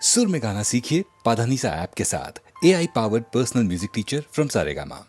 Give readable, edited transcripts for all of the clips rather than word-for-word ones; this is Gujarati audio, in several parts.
सुर में गाना सीखिए पाधानीसा ऐप के साथ AI powered personal music teacher from Saregama.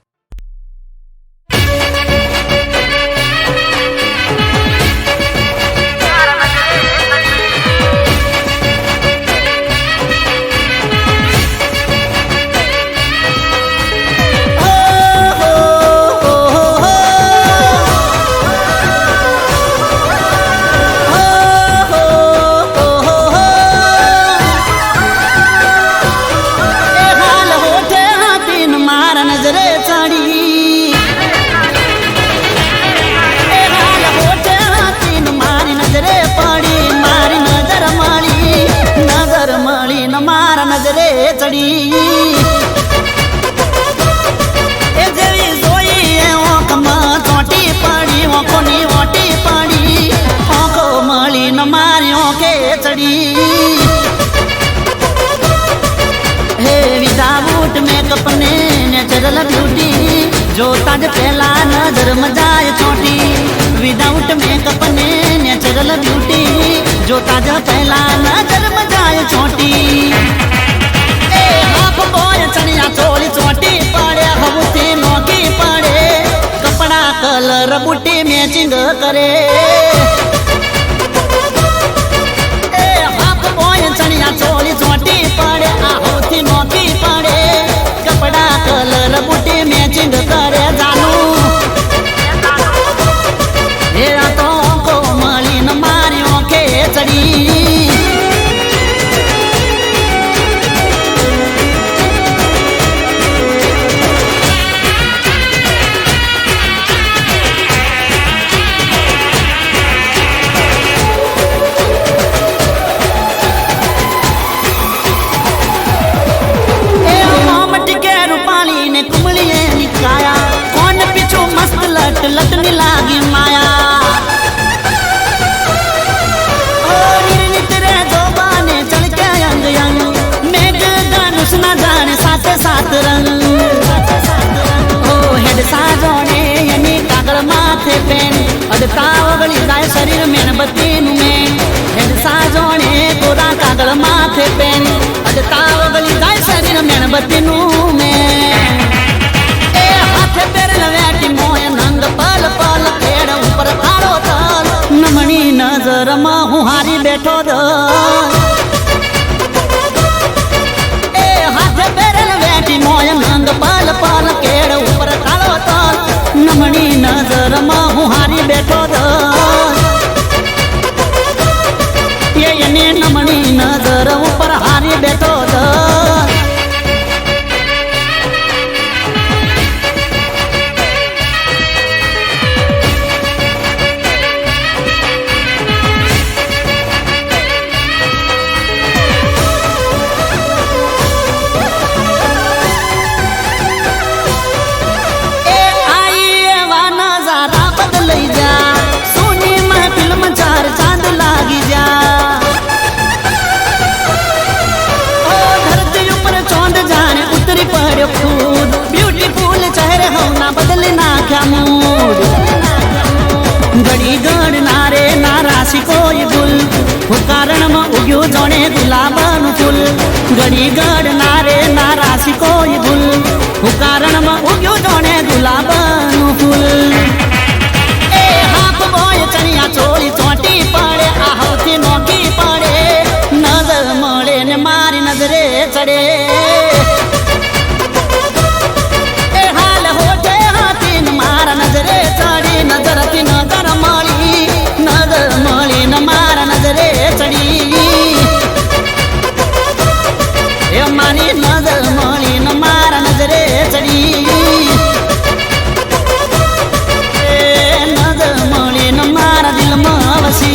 नजरे चढ़ी ए जेवी जोई ओंख में चोटी पड़ी ओंखों नी ओटी पड़ी ओंखो मળી न मारी ओंखे चढ़ी हे विदाउट मेकअप ने नेचुरल ब्यूटी जो ताज पहला नजर में जाए छोटी विदाउट मेकअप ने नेचुरल ब्यूटी जो ताज पहला नजर में जाए छोटी चनिया चोली चोटी पड़े हबूती नोकी पड़े कपड़ा कलर बूटी मैचिंग करे हाफ बॉय चनिया चोली चोटी पड़े हबूती नोकी पड़े कपड़ा कलर बूटी मैचिंग करे जानू ये तो को मળી न मारी ओंखे चढ़ी लटनी लागी माया तेरे जोबाने चल के अंग अंग मेघ धनुष न जाने साथ साथ रंग ओ हेड साजोने यानी कागल माथे पेन अडता वगली जाए शरीर में बत्ती में हेड साजोने कोरा कागल माथे पेन अडता वगली जाए शरीर में बत्ती में हाथ पैर लवेटी मोय नंग पल पल पेड़ ऊपर कालो तल नमणी नजर में हुहारी बैठो द हाथ पैर लवेटी मोय नंग पल पल पेड़ ऊपर कालो तल नमणी नजर में हुहारी बैठो द ये नमणी नजर ऊपर हारी बैठो द ब्यूटीफुल चेहरे होना बदले ना क्या मूड घड़ी गढ़ नारे नारासी कोई गुल वो कारण में उग्यो जोने गुलाबन फूल घड़ी गढ़ नारे नारासी कोई गुल वो कारण में उग्यो जोने गुलाबन फूल हाफ बॉय चनिया चोली चोटी पड़े आहौती नोकी पड़े नजर मळे ने मारी नजरे चढ़े नजरे चढ़ी नजर थी नजर मળી न मारा नजरे चढ़ी मारी नजर मળી न मारा नजरे चढ़ी नजर मળી न मारा दिल में वसी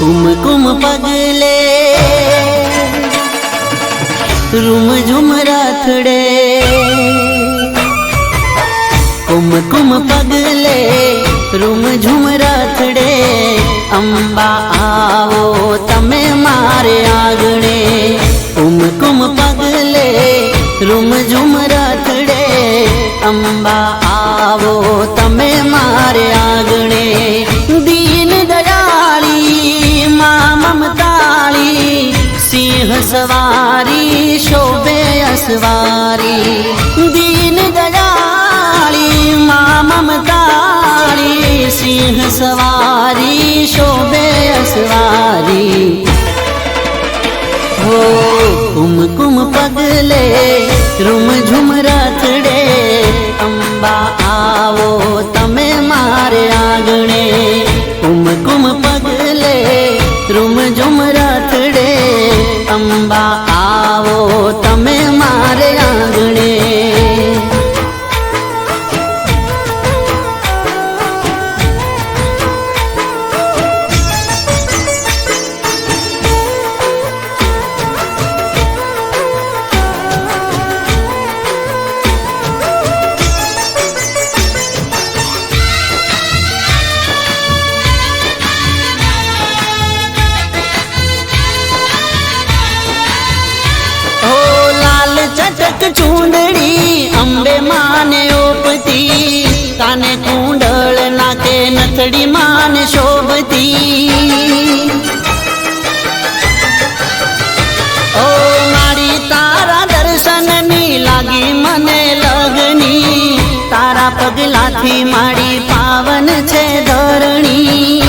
કુમકુમ પગલે રૂમ ઝુમ રાથડે કુમકુમ પગલે રૂમ ઝુમ રાથડે અંબા આવો તમે મારે આંગણે કુમકુમ પગલે રૂમ ઝુમ રાથડે અંબા આવો તમે મારે આંગણે દીન દયાળી માં મમતાળી સિંહ સવારી શોભે અસવારી દીન દયાળી માં મમતાળી સિંહ સવારી શોભે અસવારી હો કુમકુમ પગલે રૂમ ઝુમ રાથડે અંબા આવો તમે મારે આંગણે કુમકુમ પગલે રૂમ ઝુમ રાથડે અંબા આવો તમે મારે આંગણે ચૂંદડી અંબે માને ઓપતી કાને કુંડળ નાકે નથડી માને શોભતી ઓ મારી તારા દર્શનની લાગી મને લગની તારા પગલાથી મારી પાવન છે ધરણી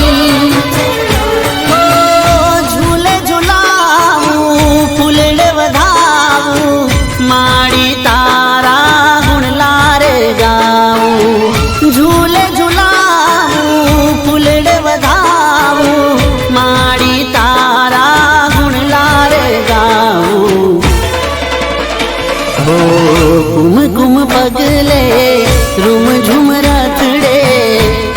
ઝૂલે ઝુલાવું ફૂલડે વધાવું માડી તારા ગુણ લારે ગાવું ઝૂલે ઝુલાવું ફૂલડે વધાવું માડી તારા ગુણ લારે ગાવું હો કુમકુમ પગલે રૂમ ઝુમ રાથડે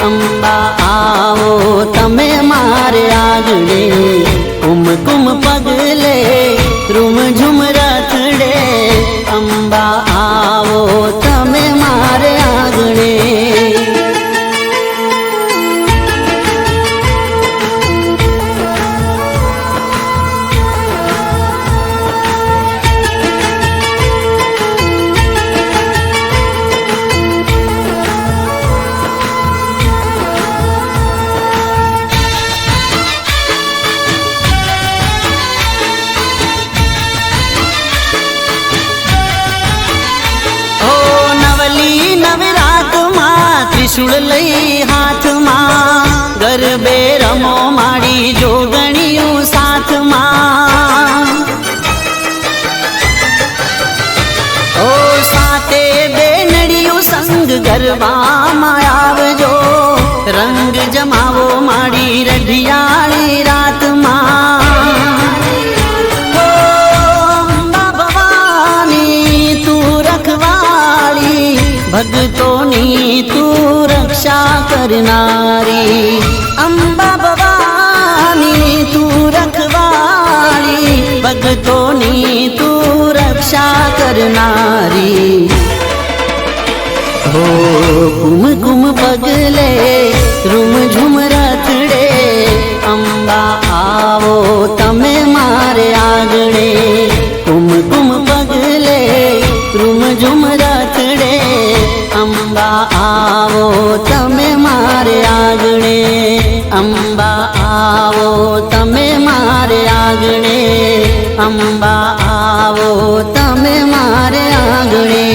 અંબા આવો તમે મારે આંગણે કુમકુમ પગલે રૂમ ઝુમ રાથડે અંબા આવો તમે મારે આંગણે ત્રિશુળ લઈ હાથમાં ગરબે રમો માડી જોગણિયું સાથમાં ઓ સાતે બેનડિયું સંગ ગરબામાં આવજો રંગ જમાવો માડી રઢિયાળી રાતમાં અંબા ભવાની તું રખવાળી ભગતોની તું રક્ષા કરનારી અંબા ભવાની તું રખવાળી ભગતોની તું રક્ષા કરનારી હો કુમકુમ પગલે રૂમ ઝુમ રાથડે અંબા આવો તમે મારે આંગણે કુમકુમ પગલે રૂમ ઝુમ રાથડે અંબા આવો તમે મારે આંગણે અંબા આવો તમે મારે આંગણે અંબા આવો તમે મારે આંગણે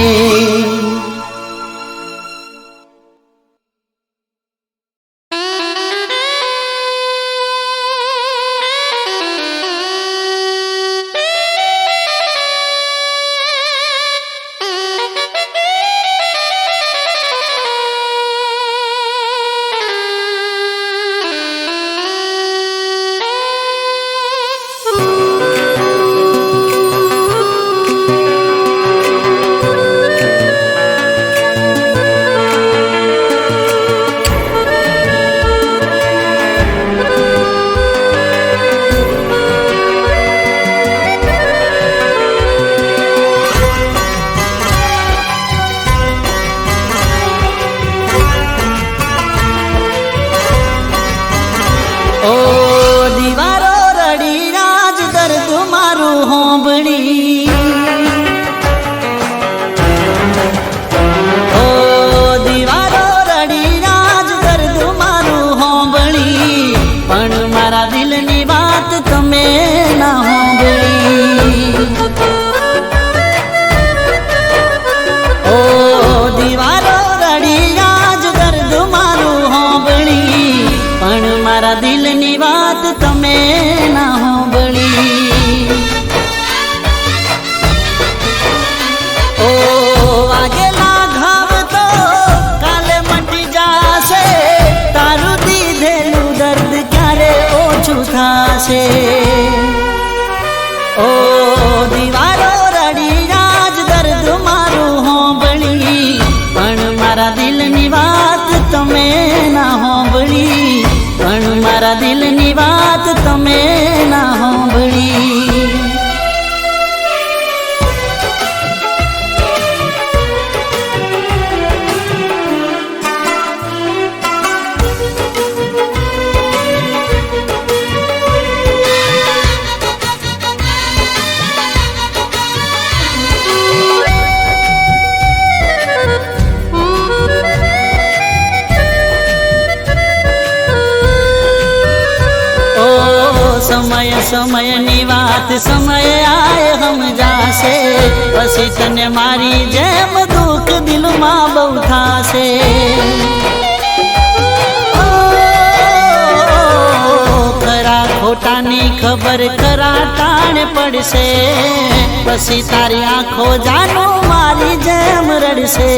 મારા દિલની વાત તમે ના હોંભળી. ઓ વાગેલા ઘાવ તો કાલે મટી જાશે, તારું દીધેલું દર્દ ક્યારે ઓછું થાશે. ઓ દીવારો રડી આજ દર્દ મારું હોંભળી, પણ મારા દિલની વાત તમે ના હોંભળી, પણ મારા દિલની વાત તમે ના હોંભળી. સમય સમયની વાત સમય આય સમજાશે, પછી તને મારી જેમ દુઃખ દિલમાં બહુ થાશે. ખરા ખોટાની ખબર ખરા ટાણ પડશે, પછી તારી આંખો જાનું મારી જેમ રડશે.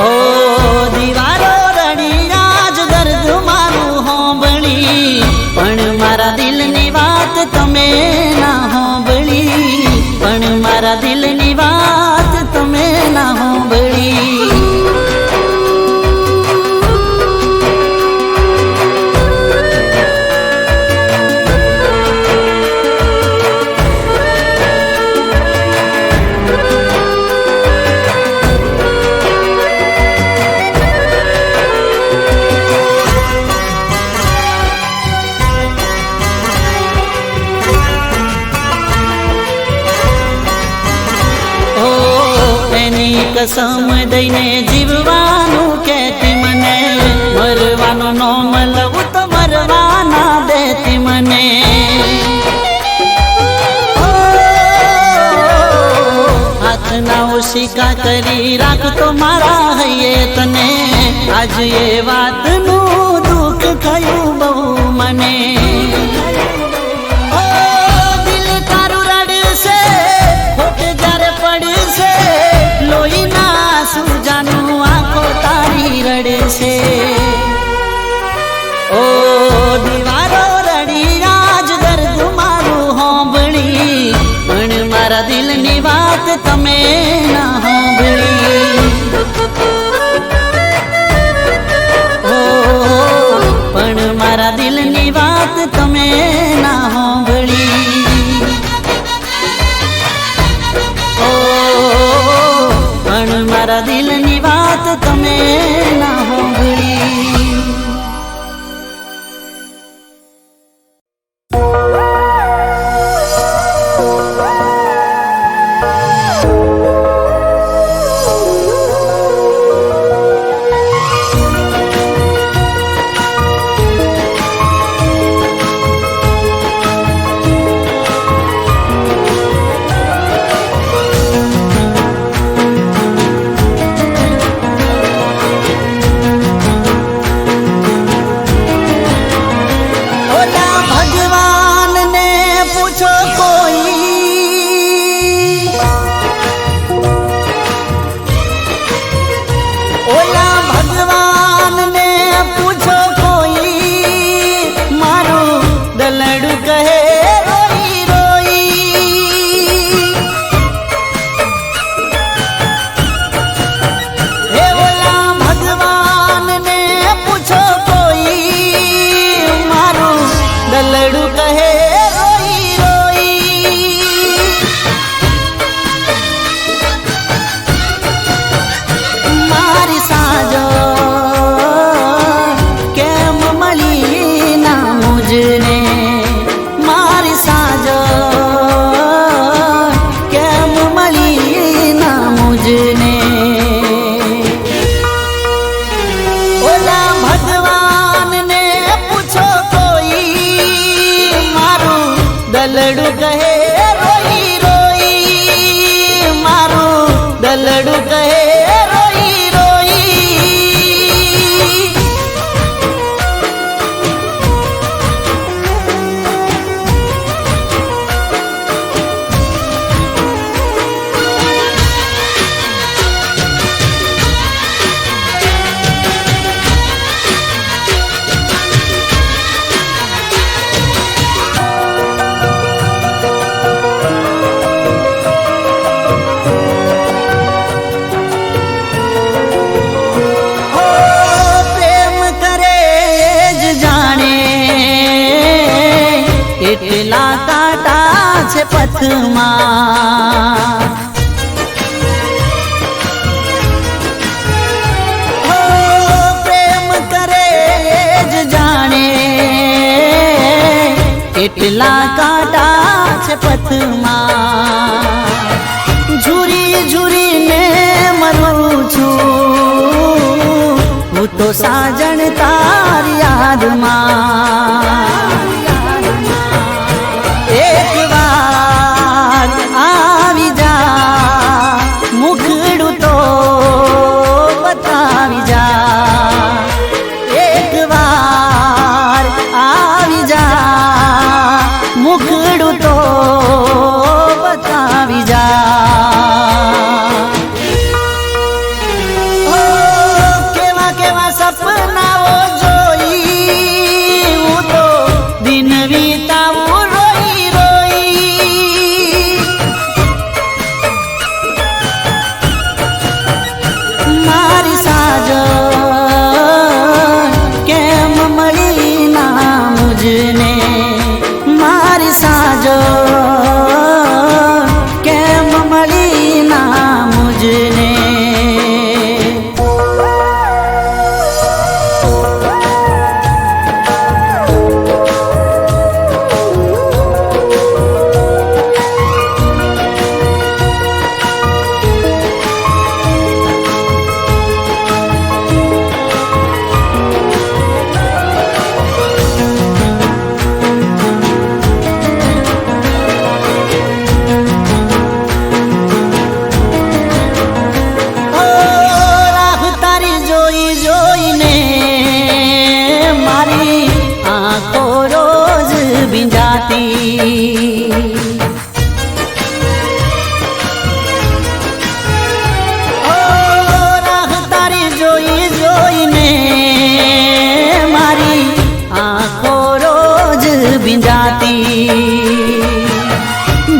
ઓ દીવારો રડી આજ દર્દ મારું હોંભળી, પણ મારા દિલની વાત તમે ના હોંભળી, પણ મારા દિલની વાત તમે ના હોંભળી. કસમ દઈને જીવવાનું કહેતી મને, મરવાનું નોમ લઉં તો મરવાના દેતી મને. હાથના ઓશિકા કરી રાખતો મારા હૈયે તને, આજ એ વાતનું દુઃખ થયું બહુ મને. લોહીના સુજાનું આંખો તારી રડશે. ઓ દીવારો રડી આજ દર્દ મારું હોંભળી, પણ મારા દિલની વાત તમે ના હોંભળી. ઓ પણ મારા દિલની વાત તમે ના હોંભળી. મારા દિલની વાત તમે ના હોંભળી. દલડું કહે રોઈ રોઈ, મારું દલડું કહે રોઈ રોઈ. એટલા કાંટા છે પથમાં, પ્રેમ કરે જ જાણે. એટલા કાંટા છે પથમાં, ઝૂરી ઝૂરીને મરું છું હું તો સાજણ તારી યાદમાં. એક વાર આવી જા, મુખડું તો બતાવી જા. એક વાર આવી જા, મુખડું તો બતાવી જા. કેવા કેવા સપનાઓ જોઈ હું તો દિન વીતાવું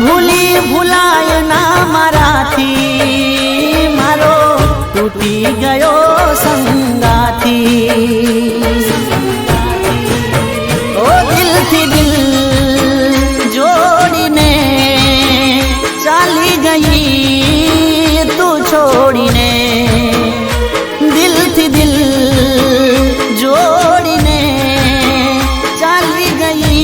ભૂલી ભૂલાય ના મારાથી, મારો તૂટી ગયો સંગાથી. ઓ દિલથી દિલ જોડીને ચાલી ગઈ તું છોડીને. દિલથી દિલ જોડીને ચાલી ગઈ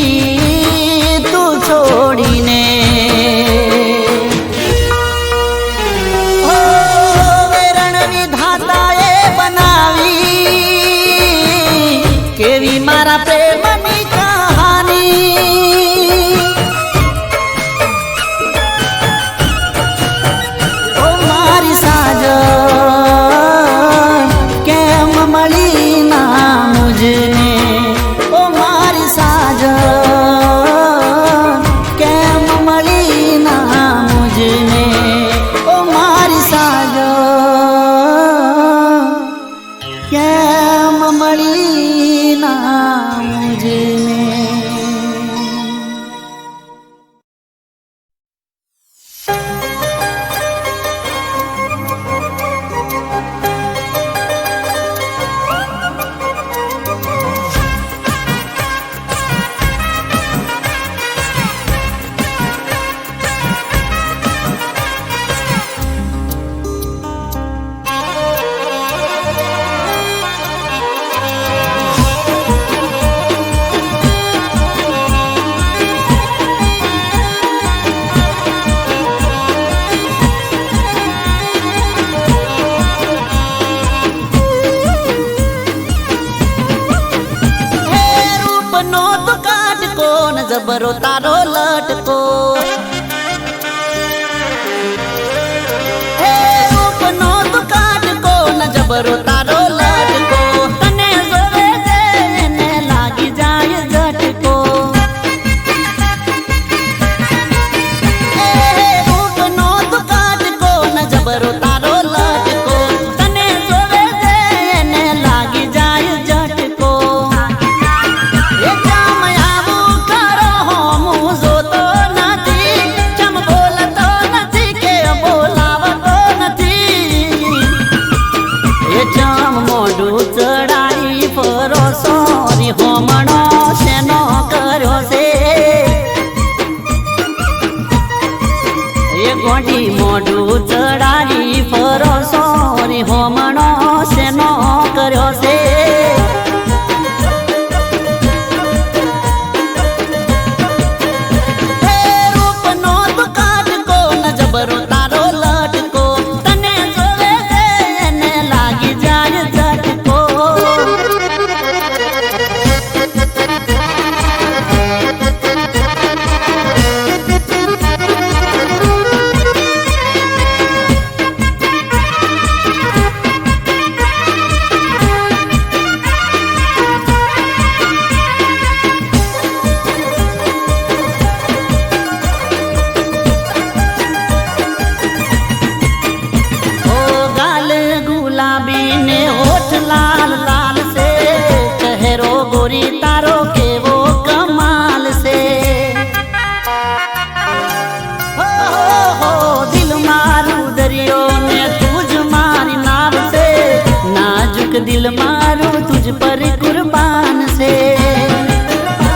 જબરો તારો લટકો હે રૂપનો તું કાટકો ન જબરો તારો લટકો તને જોવે છે એને લાગી જાય ઝટકો હે રૂપનો તું કાટકો ન જબરો તારો લટકો તને જોવે છે એને લાગી જાય ઝટકો એ જામ આવું કરો હું જોતો નથી ચમ બોલતો નથી કે બોલાવતો નથી એ જામ મોઢું ચડાઈ ફરો સોરી હોમણો શેનો કર્યો છે એ ગોડી મોઢું ચડાઈ ફરો સોરી હોમણો શેનો કર્યો છે હે રૂપનો તું કાટકો ન જબરો તારો લટકો તને જોવે છે એને લાગી જાય ઝટકો ओ गाल गुलाबी ने होठ लाल लाल से चेहरो गोरी तारो के वो कमाल से हो दिल मारू दरियो ने तुझ मारी नाव से नाजुक दिल मारू तुझ पर कुर्बान से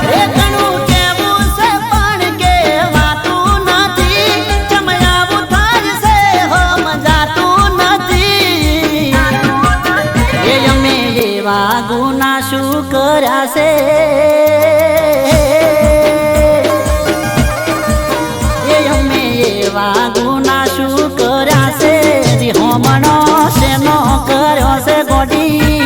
रे कणु केवुं से पण केवाતું નથી ચમયાવું થાય છે હો મજાતું નથી એ અમે એવા ગુના શું કર્યા છે એ અમે એવા ગુના શું કર્યા છે જી હોમણો શેનો કર્યો છે ગોડી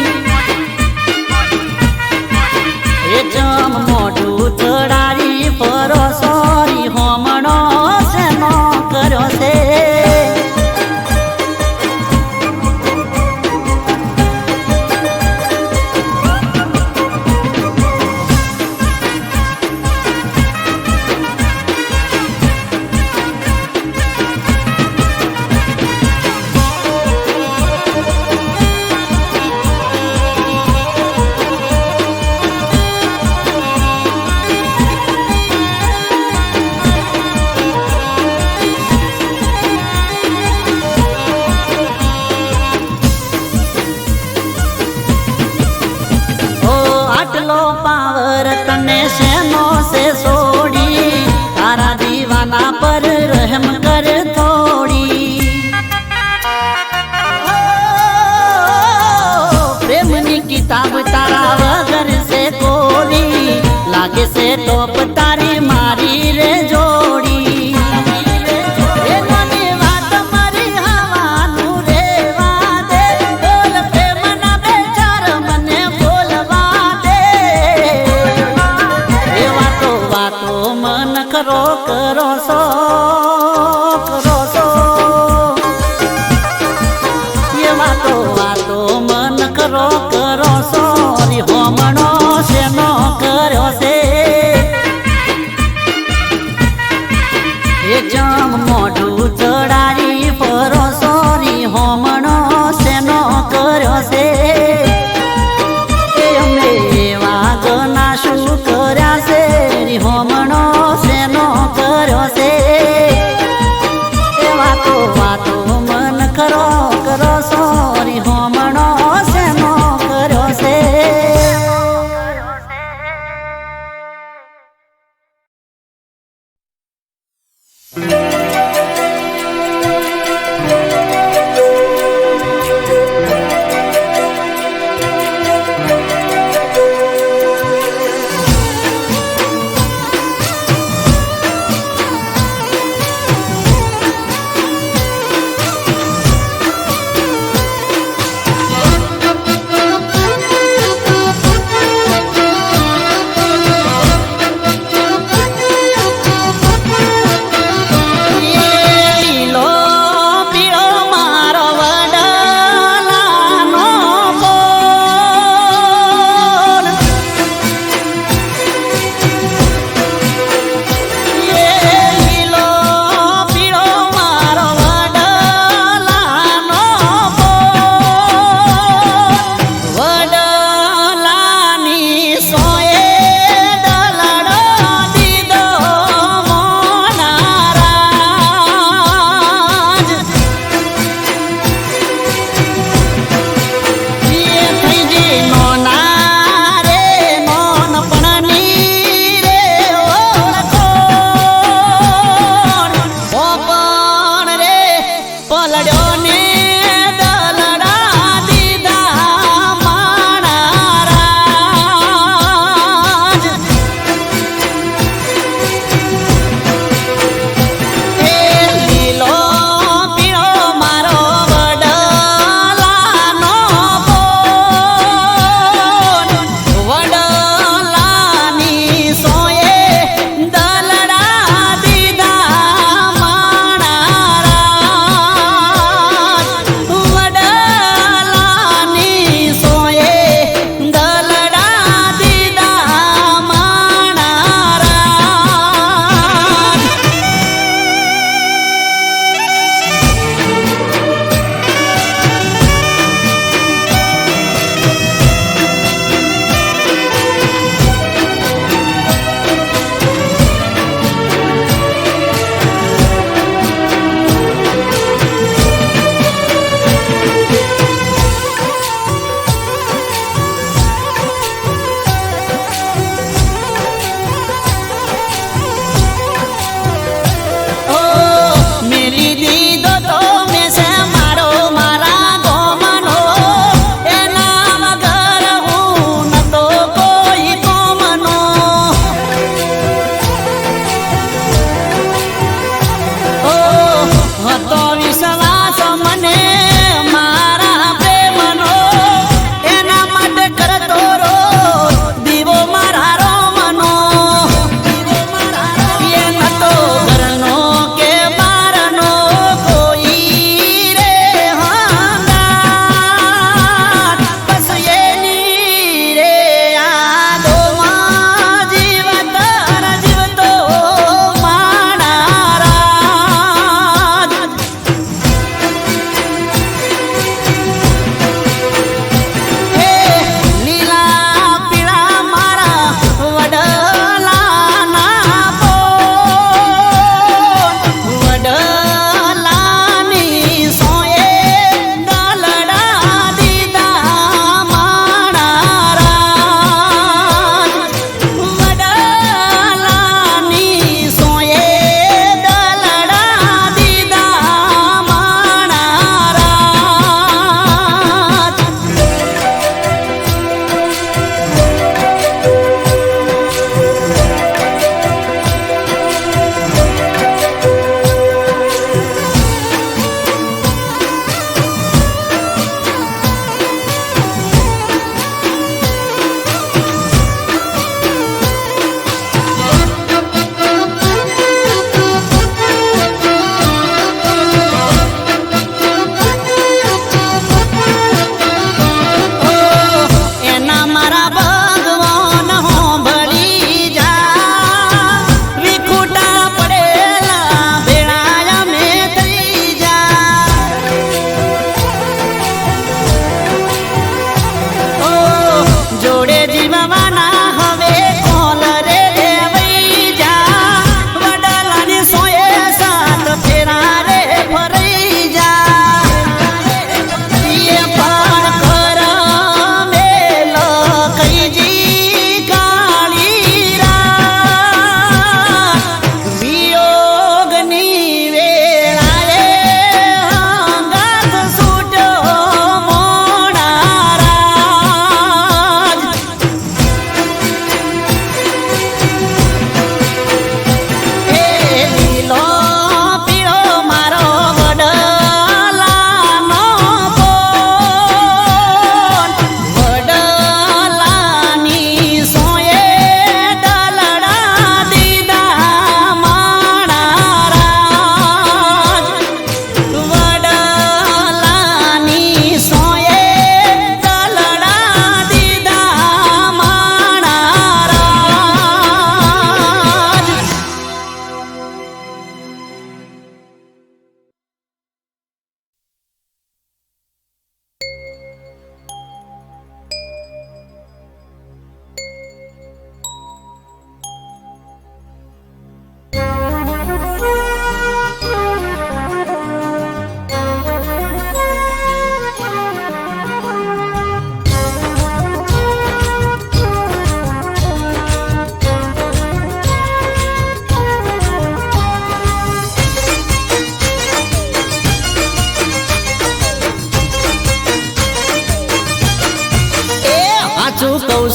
એ જમ મોઢું ચડાવી ફરો સોરી હોમણો શેનો કર્યો છે ઓ આટલો પાવર તને શેનો છે સોડી તારા દીવાના પર રહેમ કર થોડી પ્રેમની કિતાબ તારા વગર છે કોરી લાગે છે ટોપ તારી મારી રે જોડી એ નાની વાત મારી હવાનું રેવા દે બોલ પ્રેમના બેચાર મને બોલવા દે એ વાતો વાતો મન કરો કરો સો એ વાતો વાતો મન કરો કરો સોરી હોમણો શેનો કર્યો છે એ જામ મોઢું ચડાવી ફરો સોરી હોમણો શેનો કર્યો છે એ અમે એવા ગના શું કર્યા છે રી હોમણો શેનો કર્યો છે એ વાતો વાતો મન કરો કરો સોરી હોમણો શેનો કર્યો છે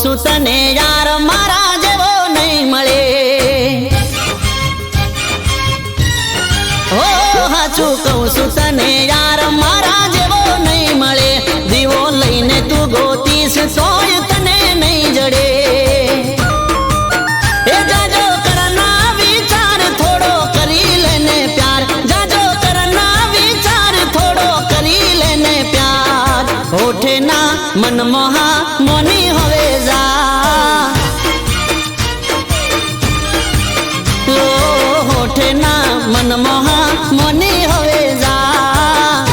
છું તને યાર મારા જેવો નહીં મળે. હો હાચું કહું છું તને યાર મારા જેવો નહીં મળે. દીવો લઈને તું ગોતીશ તોય તને નહીં જડે. એ જાજો કરના વિચાર થોડો કરી લેને પ્યાર. જાજો કરના વિચાર થોડો કરી લેને પ્યાર. હોઠે ના મનમોહા મોની હવે જા. હોઠે ના મનમોહા મોની હવે જા.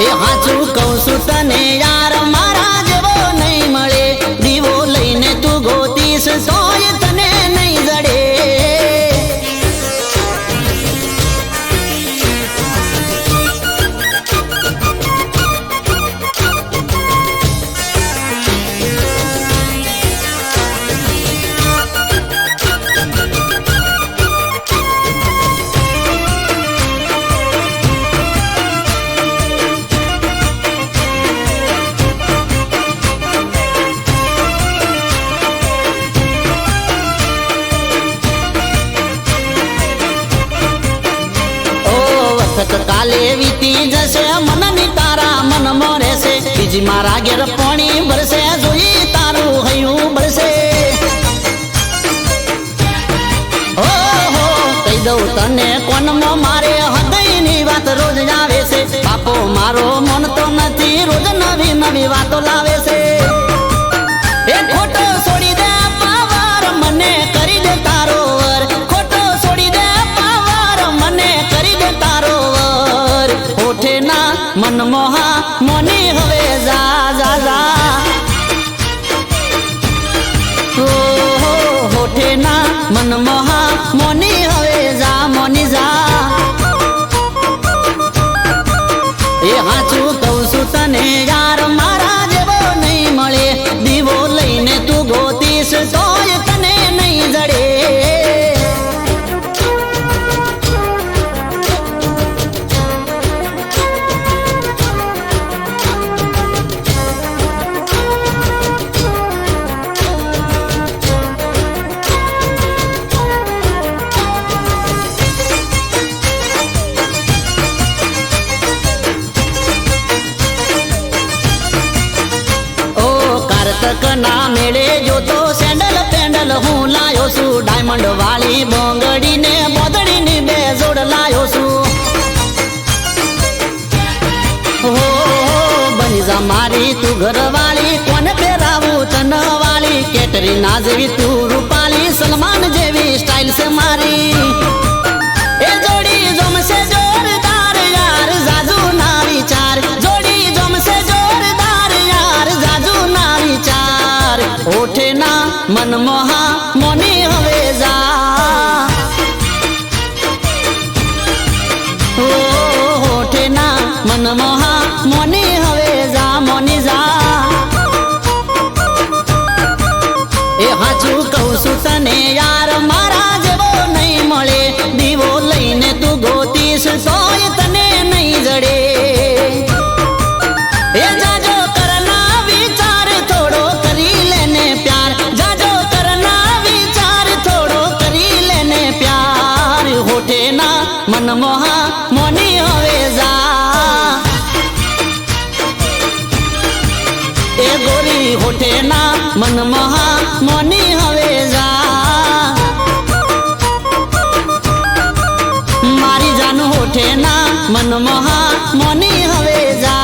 એ હાચું કહું છું તને યાર મારા જેવો નહીં મળે. દીવો લઈને તું ગોતીશ તોય તને નહીં જડે. કાલે વીતી જશે મનની તારા મનમાં રહેશે. બીજી મારા ઘેર પાણી ભરશે જોઈ તારું હૈયું બળશે. ઓહો કહી દઉં તને કોનમાં મારે હૃદયની વાત રોજ આવે છે. બાપો મારો મન તો નથી રોજ નવી નવી વાતો લાવે છે. એ ખોટો છોડી દે પાવર મને કરી દે તારો વર. ખોટો છોડી દે પાવર મને કરી દે તારો વર. હોઠે ના મનમોહા મોની હવે જા જા જા. ઓહો હોઠે ના મનમોહા મોની હવે જા મોની જા. એ હાચું કહું છું તને યાર મારા જેવો નહીં મળે. દીવો લઈને તું ગોતીશ તોય તને નહીં જડે. ના મેળે જોતો સેન્ડલ પેન્ડલ હું લાયો છું. ડાયમંડ વાળી બોંગડી ને બોદડી ની બે જોડ લાયો છું. હો બની જા મારી તું ઘરવાળી. કોને પહેરાવું તન વાળી. કેટરીના જેવી તું રૂપાલી. સલમાન જેવી સ્ટાઇલ છે મારી. એ જોડી જમશે જોરદાર યાર જાજુ ના વિચાર. જોડી જમશે જોરદાર યાર જાજુ ના વિચાર. હોઠે ના મનમોહા મોની હવે જા. હોઠે ના મનમોહા મોની હવે જા મોની જા. એ હાચું કહું છું તને યાર મારા જેવો નહીં મળે. દીવો લઈને તું ગોતીશ તોય તને નહીં જડે. એ જાજો કરના વિચાર થોડો કરી લેને પ્યાર. જાજો કરના વિચાર થોડો કરી લેને પ્યાર. હોઠે ના મનમોહા મોની હવે જા. એ ગોરી હોઠે ના મનમોહા મોની હવે જા. મારી જાન હોઠે ના મનમોહા મોની હવે જા.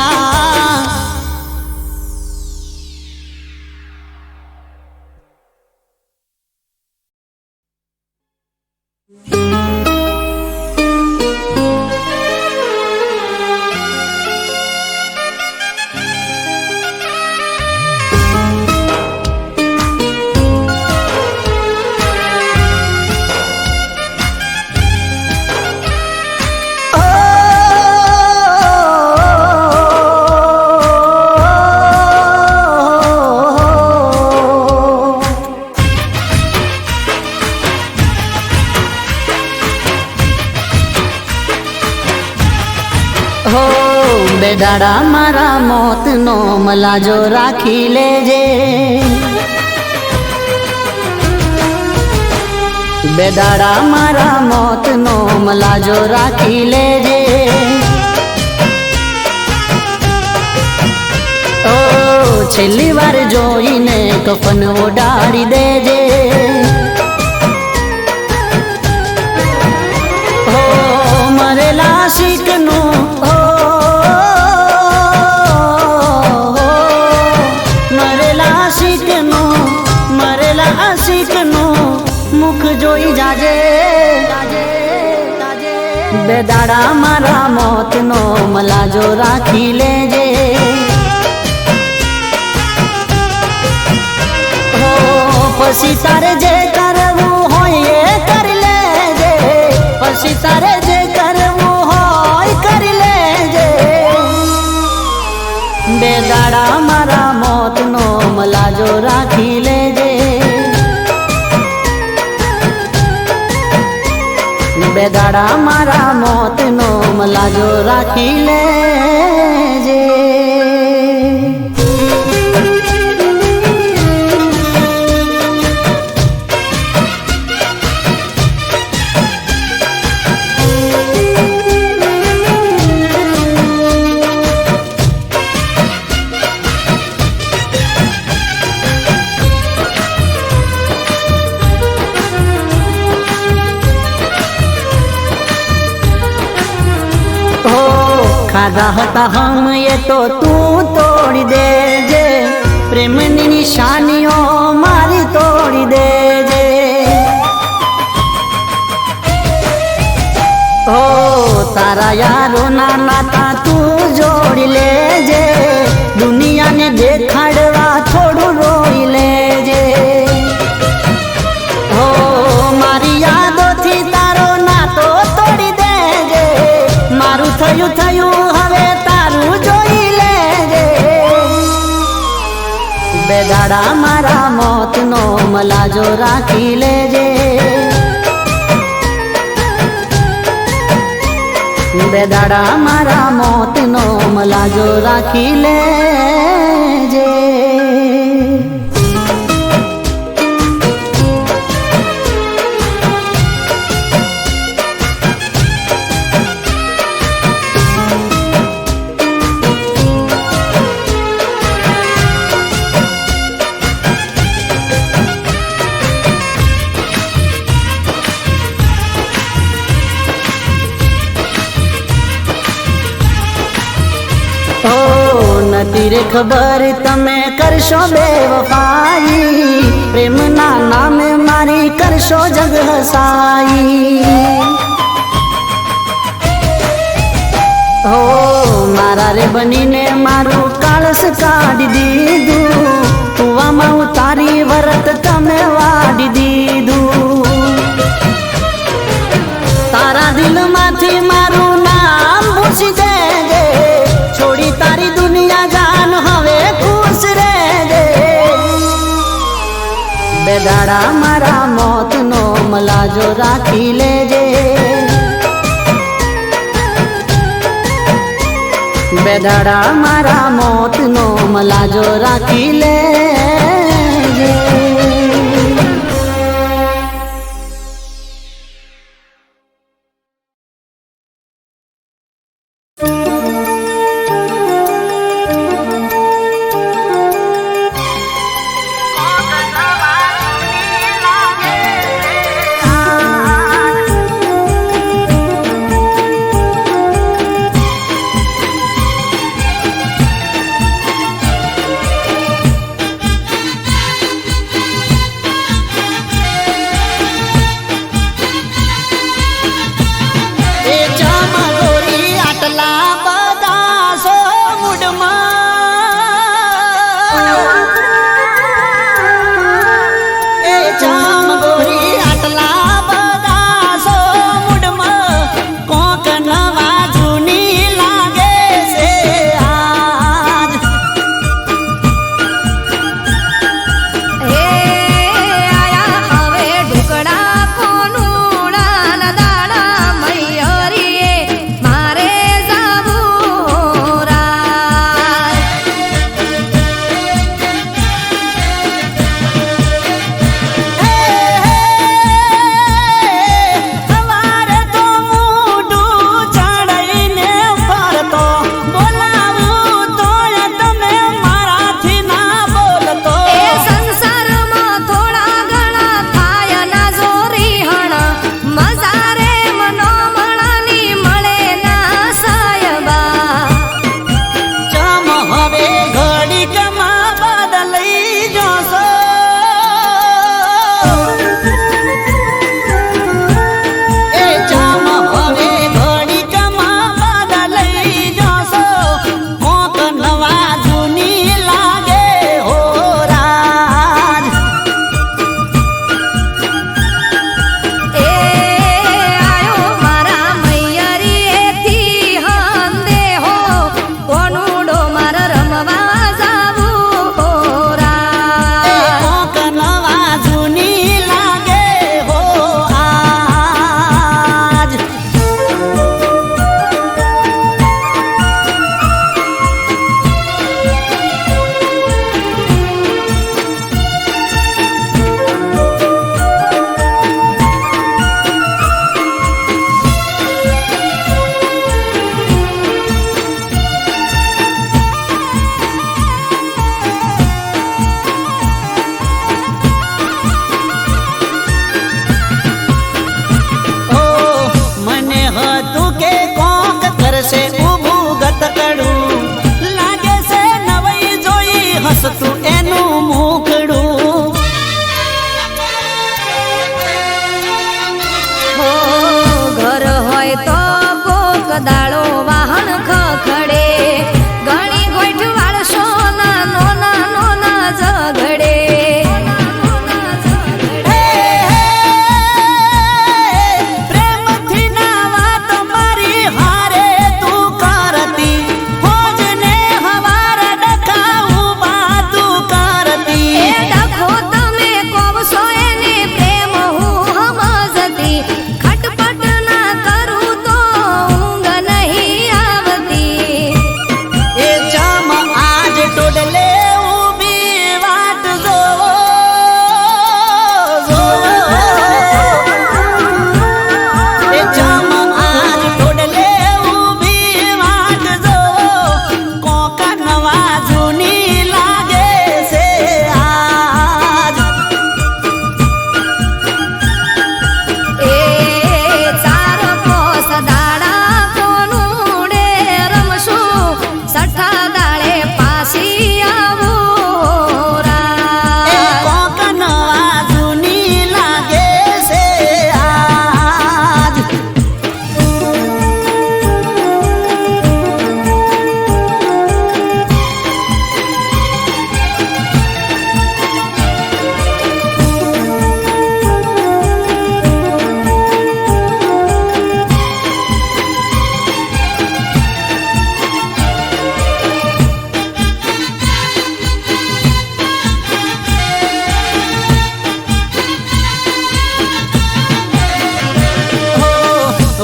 બેદાડા મારા મોતનો મલાજો રાખી લેજે, બેદાડા મારા મોતનો મલાજો રાખી લેજે. ઓ છેલ્લી વાર જોઈને કફન ઓડાડી દેજે, ઓ મરેલા શીખનું મુખ જોઈ જાજે, બેદાડા મારા મોતનો મલાજો રાખી લેજે. હો પછી તારે જે કરવું હોય એ કરી લેજે, પછી તારે જે કરવું હોય કરી લેજે. બેદાડા મારા મોતનો મલાજો રાખી લેજે, બેદાડા મારા મોતનો મલાજો રાખી લેજે. ખાધા હતા હમ એ તો તું તોડી દેજે, પ્રેમની નિશાનીઓ મારી તોડી દેજે. ઓ તારા યારો ના નાતા તું જોડી લેજે, દુનિયાને દેખાડવા થોડું રોઈ લેજે. ઓ મારી યાદોથી તારો નાતો તોડી દેજે, મારું થયું થયું હવે તારું જોઈ લેજે. બેદાડા મારા મોતનો મલાજો રાખી લેજે, બેદાડા મારા મોતનો મલાજો રાખી લેજે. નથી રે ખબર તમે કરશો બેવફાઈ, પ્રેમના નામે મારી કરશો જગ હસાઈ. હો મારા રે બનીને મારું કાળસ કાઢી દીધું, કુવામાં ઉતારી વરત તમે વાડી દીધું. તારા દિલમાંથી મારું નામ ભૂસી દેજે, છોડી તારી દુનિયા જાન હવે ખુશ રહેજે. બેદાડા મારા મોતનો મલાજો રાખી લેજે, બેદાડા મારા મોતનો મલાજો રાખી લેજે.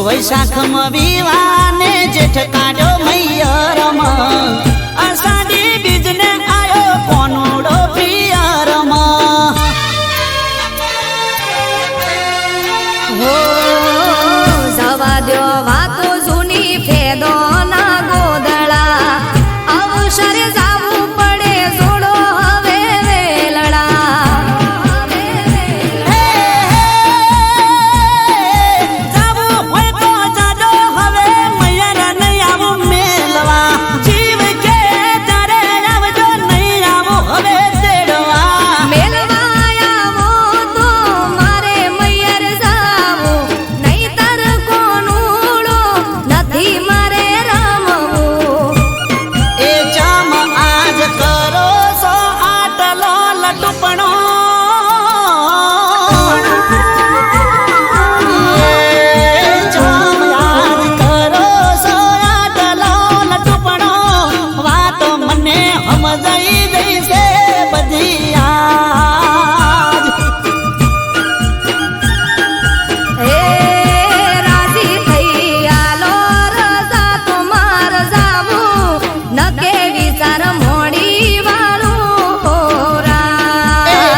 વૈશાખમાં વિવાને જેઠ કાઢ્યો મૈયરમાં અષાઢી બીજને આયો કોનુડો પિયરમાં હો જવા દ્યો વાતો જૂની ફેદો ના ગોદળા અવસર જાવું પડે જોડો હવે વેલડા જાવું હોય તો જાજો હવે મૈયારા નહીં આવું મેલવા જીવ કે તારે આવજો નહીં આવું હવે તેડવા મેલવા આવો તો મારે મૈયર જાવું નહીતર કોનુડો નથી મારે રમવું એ જામ આજ કરો સો આટલો લટુપણો એ જામ આજ કરો સો આટલો લટુપણો વાત મને સમજાઈ જઈશે બધી આજ હે રાજી થઈ આલો રજા તો માર જાવું નકે વિચાર મોડી વાળું એ હોરા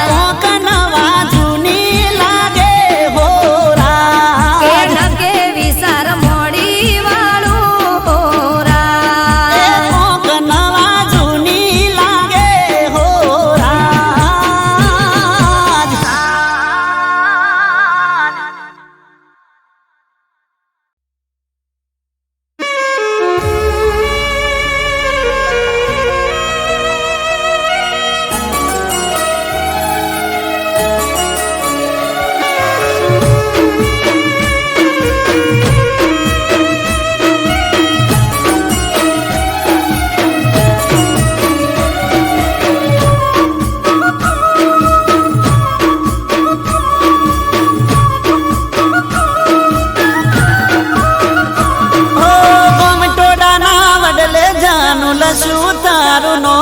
કોક નવા જૂની લાગે કે હોરા નકે વિચાર મોડી વાળું હોરા એ કોક નવા જૂની લાગે હોરા ઓ ગોમટોડાના વડલે જાનું લસું તારું નો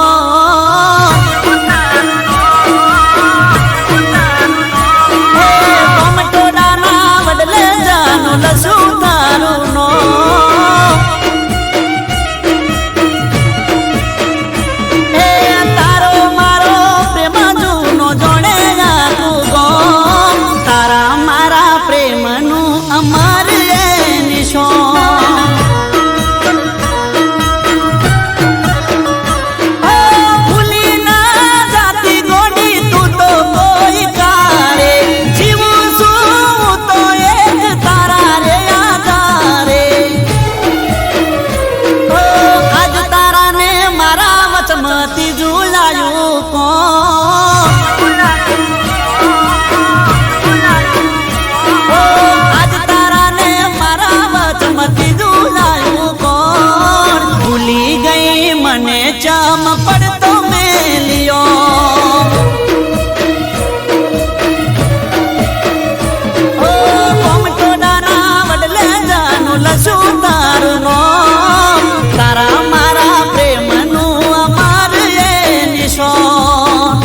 હે ગોમટોડાના વડલે જાનું લસું તારું નો હે તારો મારો પ્રેમ જૂનો જોડે આખું ગોમ તારા મારા પ્રેમનું અમર એ નિશાન ભૂલી ના જાતી ગોડી તું તો કોઈ કારે જીવું છું તો એક તારા રે આધારે આજ તારા ને મારા વચમાંથી ઝૂલાયું કોણ આજ તારા ને મારા વચમાંથી ઝૂલાયું કોણ ભૂલી ગઈ મને ચમ પડતો મેલિયો ઓ કોમટોડાના વડલે જાનું લસું તારું નો તારા મારા પ્રેમનું અમાર એ નિશાન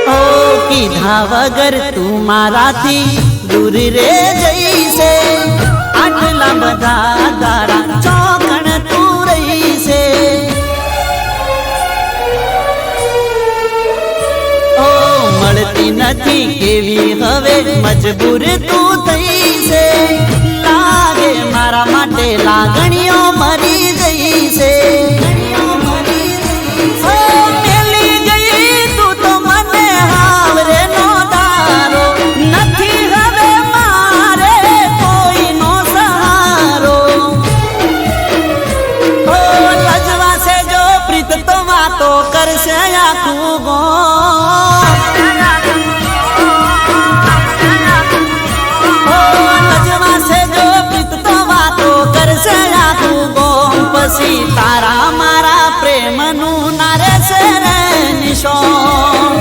ઓ કીધા વગર તું મારાથી દૂર રે જઈશે આટલા બધા દાડા ચોકણ તું રહીશે ઓ મળતી નથી કેવી હવે મજબૂર તું થઈશે લાગે મારા માટે લાગણીઓ મરી જઈશે ઓ મેલી ગઈ તું તો મને હાવરે નો દારો નથી હવે મારે કોઈનો સહારો ઓ લજવાશે જો પ્રીત તો વાતો કરશે આખું ગોમ ઓ કરશે આખું ગોમ પછી તારા મારા પ્રેમનું નારે છે રે નિશોન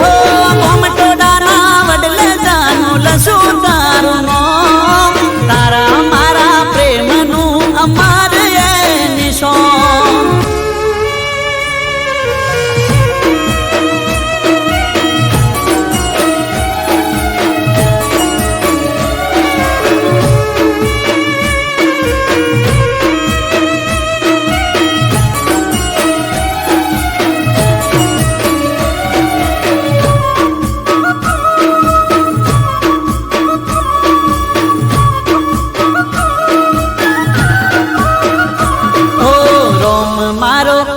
ઓ ગોમટોડાના વડલે જાનું લસું તારું નોમ તારા મારા પ્રેમનું અમાર એ નિશોન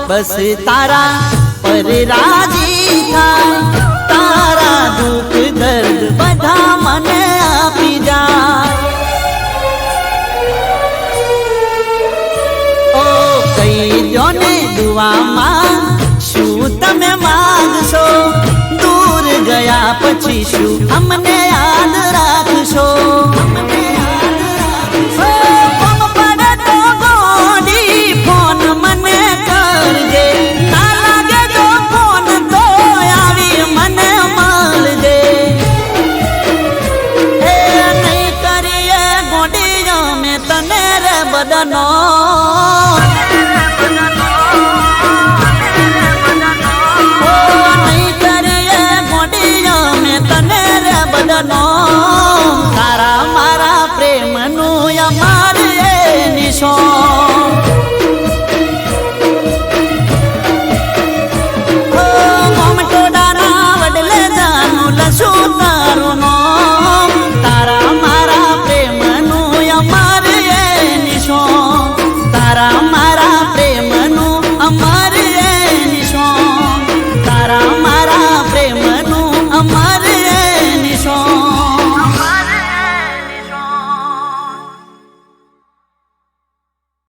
બસ તારા પર રાજી થાય તારા દુઃખ દર્દ બધા મને આપી જાય ઓ કહી દો ને દુઆમાં શું તમે માંગશો દૂર ગયા પછી શું અમને યાદ રાખશો બદનો નહીં કરીએ ગોડીઓ મેં તને રે બદનો